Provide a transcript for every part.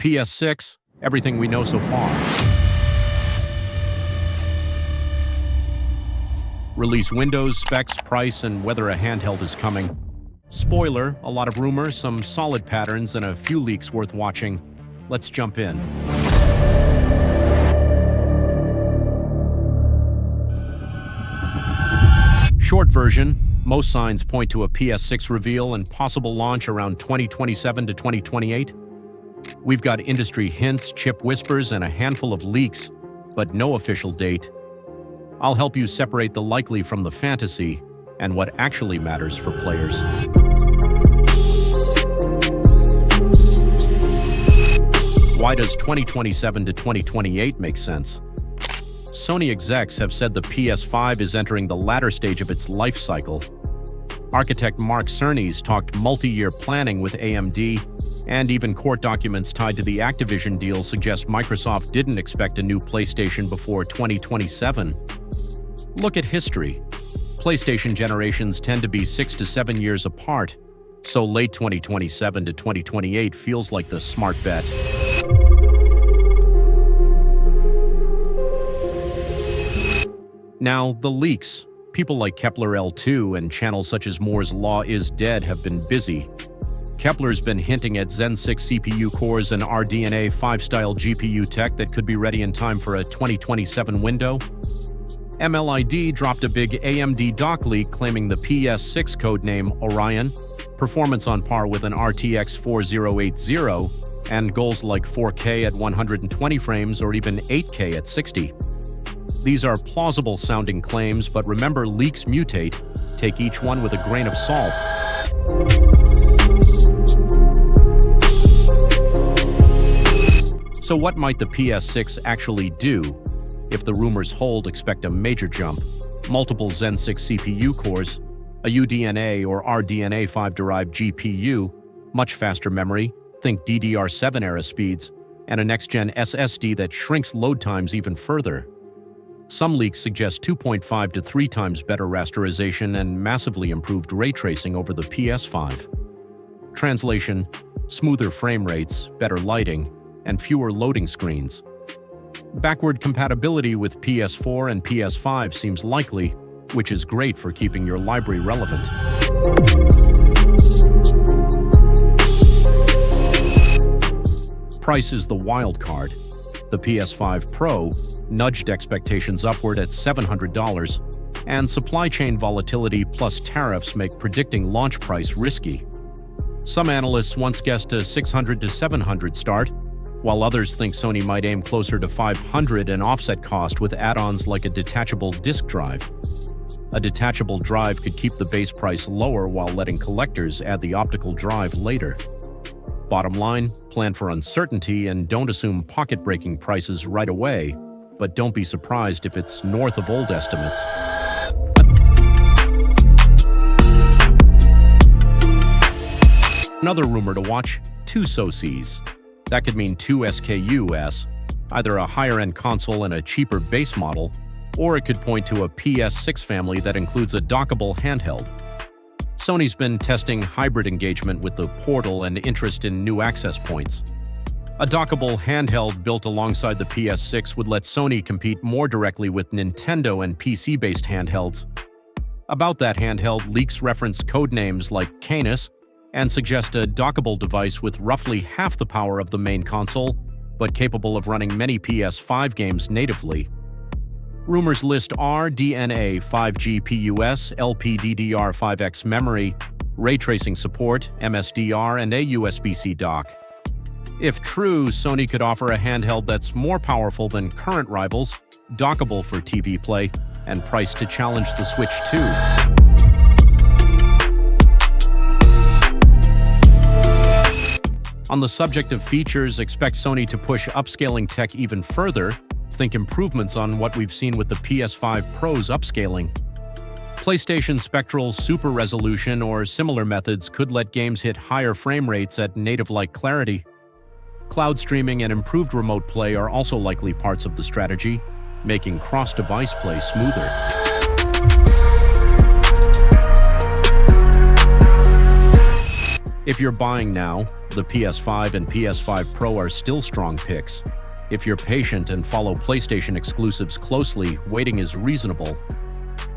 PS6, everything we know so far. Release windows, specs, price, and whether a handheld is coming. Spoiler, a lot of rumors, some solid patterns, and a few leaks worth watching. Let's jump in. Short version, most signs point to a PS6 reveal and possible launch around 2027 to 2028. We've got industry hints, chip whispers, and a handful of leaks, but no official date. I'll help you separate the likely from the fantasy and what actually matters for players. Why does 2027 to 2028 make sense? Sony execs have said the PS5 is entering the latter stage of its life cycle. Architect Mark Cerny's talked multi-year planning with AMD, and even court documents tied to the Activision deal suggest Microsoft didn't expect a new PlayStation before 2027. Look at history. PlayStation generations tend to be 6 to 7 years apart, so late 2027 to 2028 feels like the smart bet. Now, the leaks. People like Kepler L2 and channels such as Moore's Law is Dead have been busy. Kepler's been hinting at Zen 6 CPU cores and RDNA 5-style GPU tech that could be ready in time for a 2027 window. MLID dropped a big AMD dock leak claiming the PS6 codename Orion, performance on par with an RTX 4080, and goals like 4K at 120 frames or even 8K at 60. These are plausible-sounding claims, but remember, leaks mutate. Take each one with a grain of salt. So what might the PS6 actually do? If the rumors hold, expect a major jump. Multiple Zen 6 CPU cores, a UDNA or RDNA 5-derived GPU, much faster memory, think DDR7 era speeds, and a next-gen SSD that shrinks load times even further. Some leaks suggest 2.5 to 3 times better rasterization and massively improved ray tracing over the PS5. Translation: smoother frame rates, better lighting, and fewer loading screens. Backward compatibility with PS4 and PS5 seems likely, which is great for keeping your library relevant. Price is the wild card. The PS5 Pro nudged expectations upward at $700, and supply chain volatility plus tariffs make predicting launch price risky. Some analysts once guessed a $600 to $700 start, while others think Sony might aim closer to $500 and offset cost with add-ons like a detachable disk drive. A detachable drive could keep the base price lower while letting collectors add the optical drive later. Bottom line, plan for uncertainty and don't assume pocket-breaking prices right away, but don't be surprised if it's north of old estimates. Another rumor to watch, 2 SoCs. That could mean 2 SKUs, either a higher-end console and a cheaper base model, or it could point to a PS6 family that includes a dockable handheld. Sony's been testing hybrid engagement with the Portal and interest in new access points. A dockable handheld built alongside the PS6 would let Sony compete more directly with Nintendo and PC-based handhelds. About that handheld, leaks reference codenames like Canis and suggest a dockable device with roughly half the power of the main console, but capable of running many PS5 games natively. Rumors list RDNA 5GPUs, LPDDR5X memory, ray tracing support, MSDR, and a USB-C dock. If true, Sony could offer a handheld that's more powerful than current rivals, dockable for TV play, and priced to challenge the Switch 2. On the subject of features, expect Sony to push upscaling tech even further. Think improvements on what we've seen with the PS5 Pro's upscaling. PlayStation Spectral Super Resolution or similar methods could let games hit higher frame rates at native-like clarity. Cloud streaming and improved remote play are also likely parts of the strategy, making cross-device play smoother. If you're buying now, the PS5 and PS5 Pro are still strong picks. If you're patient and follow PlayStation exclusives closely, waiting is reasonable.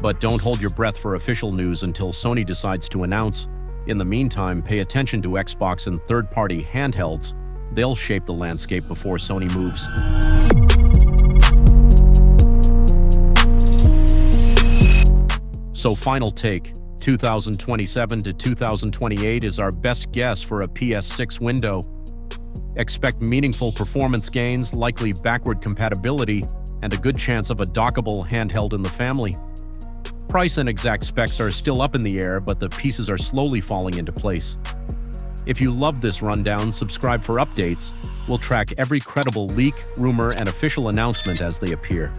But don't hold your breath for official news until Sony decides to announce. In the meantime, pay attention to Xbox and third-party handhelds. They'll shape the landscape before Sony moves. So final take, 2027 to 2028 is our best guess for a PS6 window. Expect meaningful performance gains, likely backward compatibility, and a good chance of a dockable handheld in the family. Price and exact specs are still up in the air, but the pieces are slowly falling into place. If you love this rundown, subscribe for updates. We'll track every credible leak, rumor, and official announcement as they appear.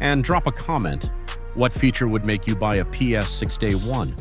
And drop a comment. What feature would make you buy a PS6 day one?